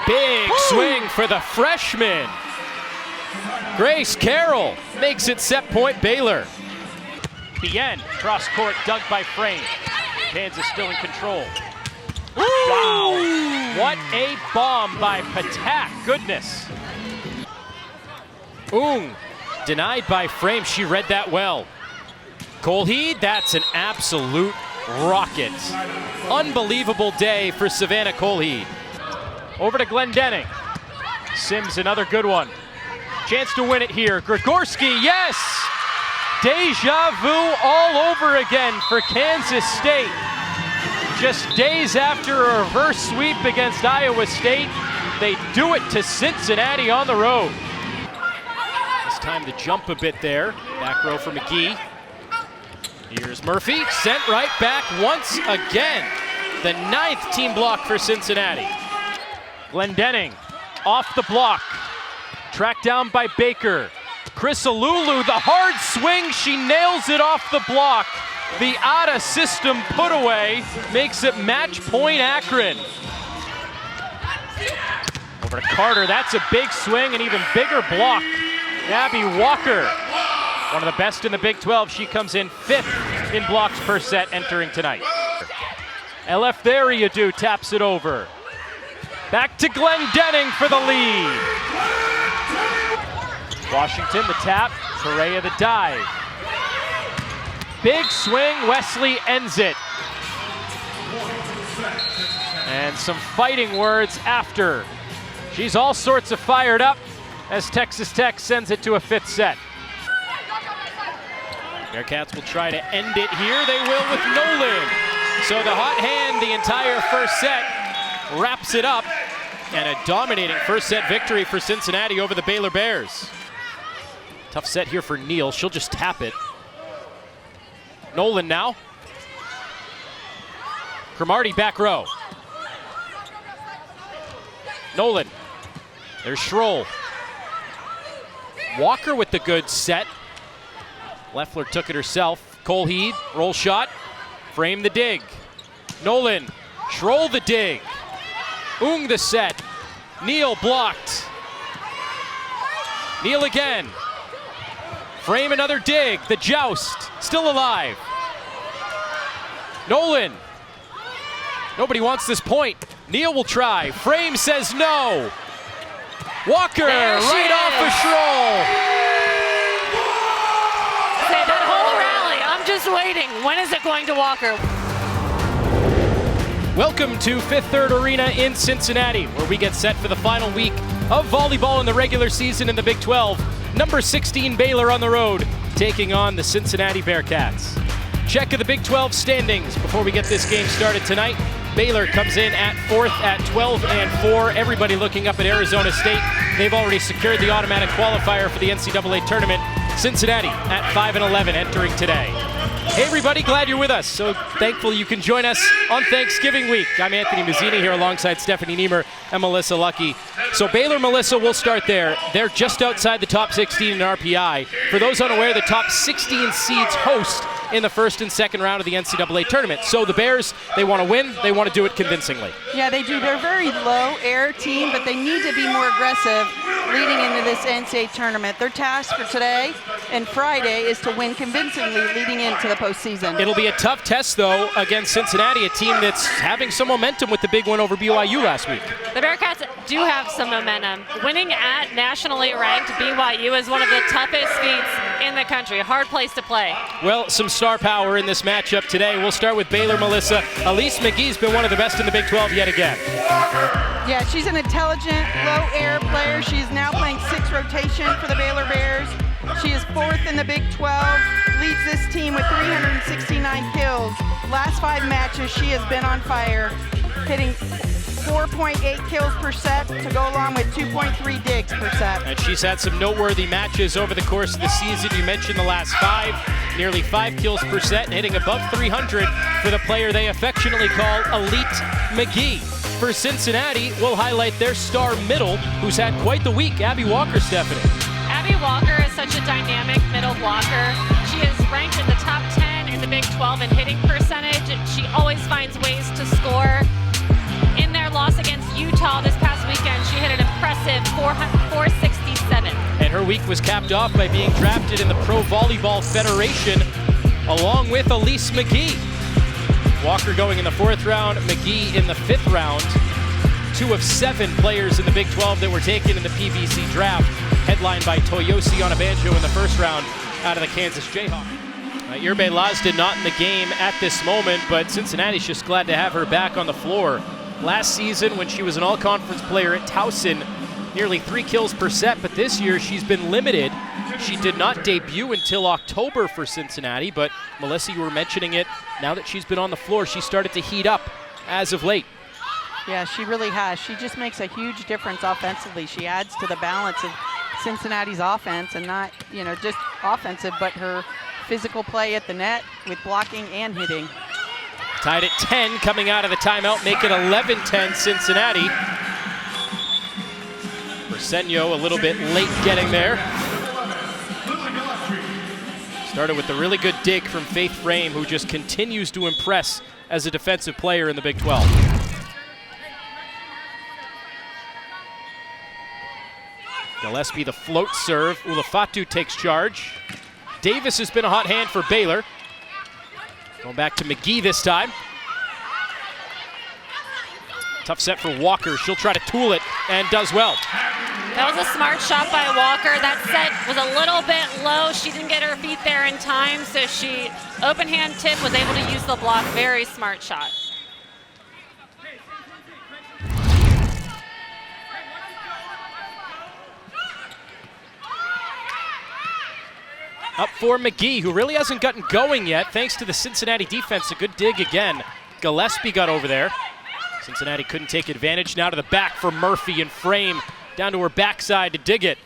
Big swing for the freshman. Grace Carroll makes it set point Baylor. The end, cross court dug by Frame. Kansas still in control. Wow, what a bomb by Patak, goodness. Denied by Frame, she read that well. Colheed, that's an absolute rocket. Unbelievable day for Savannah Colheed. Over to Glendenning. Sims, another good one. Chance to win it here. Grigorski, yes! Deja vu all over again for Kansas State. Just days after a reverse sweep against Iowa State, they do it to Cincinnati on the road. It's time to jump a bit there. Back row for McGee. Here's Murphy, sent right back once again. The 9th team block for Cincinnati. Glendenning off the block. Tracked down by Baker. Chris Alulu, the hard swing, she nails it off the block. The ATA system put away makes it match point Akron. Over to Carter, that's a big swing, an even bigger block. Abby Walker, one of the best in the Big 12. She comes in 5th in blocks per set entering tonight. LF there, Yadu taps it over. Back to Glendenning for the lead. Washington, the tap, Correa the dive. Big swing, Wesley ends it. And some fighting words after. She's all sorts of fired up as Texas Tech sends it to a 5th set. Bearcats will try to end it here. They will with Nolan. So the hot hand the entire first set wraps it up. And a dominating first set victory for Cincinnati over the Baylor Bears. Tough set here for Neal. She'll just tap it. Nolan now. Cromartie back row. Nolan. There's Schroll. Walker with the good set. Leffler took it herself. Colheed, roll shot. Frame the dig. Nolan, Schroll the dig. The set. Neal blocked. Neal again. Frame another dig. The joust, still alive. Nolan. Nobody wants this point. Neal will try. Frame says no. Walker right off a Schroll. Say that whole rally, I'm just waiting. When is it going to Walker? Welcome to Fifth Third Arena in Cincinnati, where we get set for the final week of volleyball in the regular season in the Big 12. Number 16 Baylor on the road, taking on the Cincinnati Bearcats. Check of the Big 12 standings before we get this game started tonight. Baylor comes in at 4th at 12-4. Everybody looking up at Arizona State. They've already secured the automatic qualifier for the NCAA tournament. Cincinnati at 5-11 entering today. Hey everybody, glad you're with us. So thankful you can join us on Thanksgiving week. I'm Anthony Mazzini here alongside Stephanie Niemer and Melissa Lucky. So Baylor, Melissa, we'll start there. They're just outside the top 16 in RPI. For those unaware, the top 16 seeds host in the first and second round of the NCAA tournament. So the Bears, they want to win, they want to do it convincingly. Yeah, they do. They're a very low air team, but they need to be more aggressive leading into this NCAA tournament. Their task for today and Friday is to win convincingly leading into the postseason. It'll be a tough test, though, against Cincinnati, a team that's having some momentum with the big win over BYU last week. The Bearcats do have some momentum. Winning at nationally ranked BYU is one of the toughest feats in the country. A hard place to play. Well, some star power in this matchup today. We'll start with Baylor, Melissa. Elise McGee's been one of the best in the Big 12 yet again. Yeah, she's an intelligent, low-air player. She is now playing 6th rotation for the Baylor Bears. She is 4th in the Big 12, leads this team with 369 kills. Last 5 matches, she has been on fire, hitting 4.8 kills per set to go along with 2.3 digs per set. And she's had some noteworthy matches over the course of the season. You mentioned the last 5, nearly 5 kills per set and hitting above 300 for the player they affectionately call Elite McGee. For Cincinnati, we'll highlight their star middle, who's had quite the week, Abby Walker, Stephanie. Abby Walker is such a dynamic middle blocker. She is ranked in the top 10 in the Big 12 in hitting percentage. She always finds ways to score. In their loss against Utah this past weekend, week was capped off by being drafted in the Pro Volleyball Federation along with Elise McGee. Walker going in the 4th round, McGee in the 5th round. 2 of 7 players in the Big 12 that were taken in the PVC draft, headlined by Toyosi Onabanjo in the 1st round out of the Kansas Jayhawks. Irbe Lazda not in the game at this moment, but Cincinnati's just glad to have her back on the floor. Last season, when she was an all-conference player at Towson, nearly 3 kills per set, but this year she's been limited. She did not debut until October for Cincinnati, but Melissa, you were mentioning it, now that she's been on the floor, she started to heat up as of late. Yeah, she really has. She just makes a huge difference offensively. She adds to the balance of Cincinnati's offense, and not, just offensive, but her physical play at the net with blocking and hitting. Tied at 10 coming out of the timeout, make it 11-10 Cincinnati. Briseño a little bit late getting there. Started with a really good dig from Faith Frame, who just continues to impress as a defensive player in the Big 12. Gillespie the float serve. Ulafatu takes charge. Davis has been a hot hand for Baylor. Going back to McGee this time. Tough set for Walker. She'll try to tool it and does well. That was a smart shot by Walker. That set was a little bit low. She didn't get her feet there in time, so she, open hand tip, was able to use the block. Very smart shot. Up for McGee, who really hasn't gotten going yet, thanks to the Cincinnati defense. A good dig again. Gillespie got over there. Cincinnati couldn't take advantage. Now to the back for Murphy, and Frame down to her backside to dig it.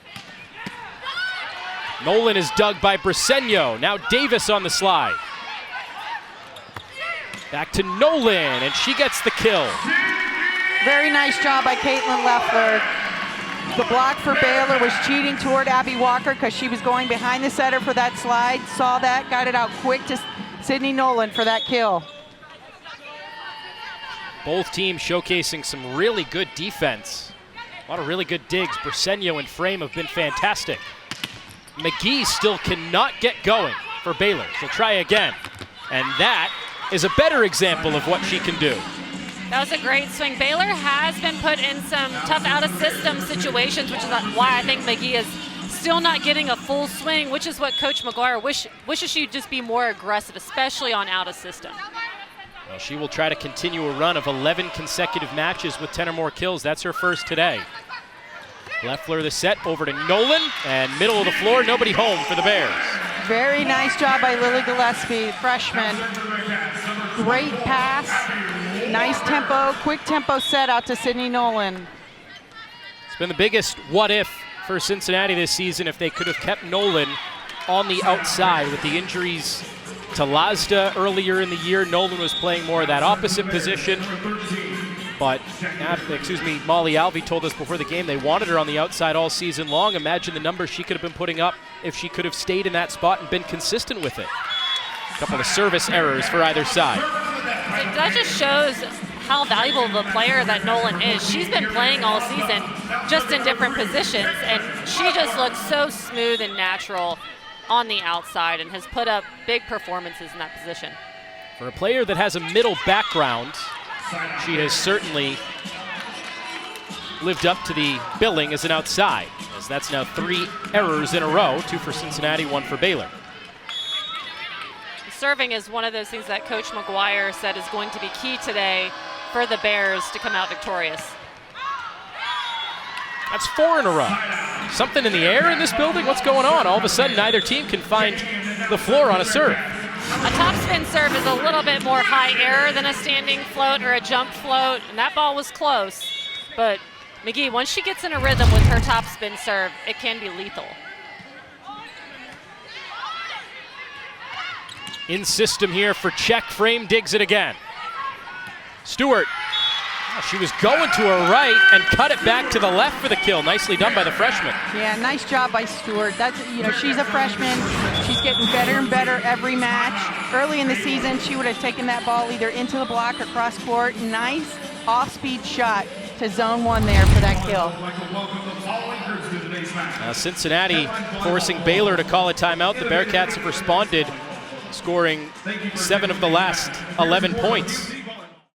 Nolan is dug by Briseño. Now Davis on the slide. Back to Nolan, and she gets the kill. Very nice job by Caitlin Leffler. The block for Baylor was cheating toward Abby Walker because she was going behind the setter for that slide. Saw that, got it out quick to Sydney Nolan for that kill. Both teams showcasing some really good defense. A lot of really good digs. Briseño and Frame have been fantastic. McGee still cannot get going for Baylor. She'll try again. And that is a better example of what she can do. That was a great swing. Baylor has been put in some tough out-of-system situations, which is why I think McGee is still not getting a full swing, which is what Coach McGuire wishes she'd just be more aggressive, especially on out-of-system. Well, she will try to continue a run of 11 consecutive matches with 10 or more kills. That's her first today. Leffler the set over to Nolan, and middle of the floor, nobody home for the Bears. Very nice job by Lily Gillespie, freshman. Great pass, nice tempo, quick tempo set out to Sydney Nolan. It's been the biggest what if for Cincinnati this season if they could have kept Nolan on the outside. With the injuries to Lazda earlier in the year, Nolan was playing more of that opposite position. But, Molly Alvey told us before the game they wanted her on the outside all season long. Imagine the numbers she could have been putting up if she could have stayed in that spot and been consistent with it. A couple of service errors for either side. That just shows how valuable of a player that Nolan is. She's been playing all season, just in different positions, and she just looks so smooth and natural on the outside and has put up big performances in that position. For a player that has a middle background, she has certainly lived up to the billing as an outside, as that's now 3 errors in a row, 2 for Cincinnati, 1 for Baylor. Serving is one of those things that Coach McGuire said is going to be key today for the Bears to come out victorious. That's 4 in a row. Something in the air in this building? What's going on? All of a sudden, neither team can find the floor on a serve. A topspin serve is a little bit more high error than a standing float or a jump float, and that ball was close. But McGee, once she gets in a rhythm with her topspin serve, it can be lethal. In system here for check. Frame digs it again. Stewart. She was going to her right and cut it back to the left for the kill. Nicely done by the freshman. Yeah, nice job by Stewart. That's, she's a freshman. She's getting better and better every match. Early in the season, she would have taken that ball either into the block or cross court. Nice off-speed shot. to zone 1 there for that kill. Cincinnati forcing Baylor to call a timeout. The Bearcats have responded, scoring 7 of the last 11 points.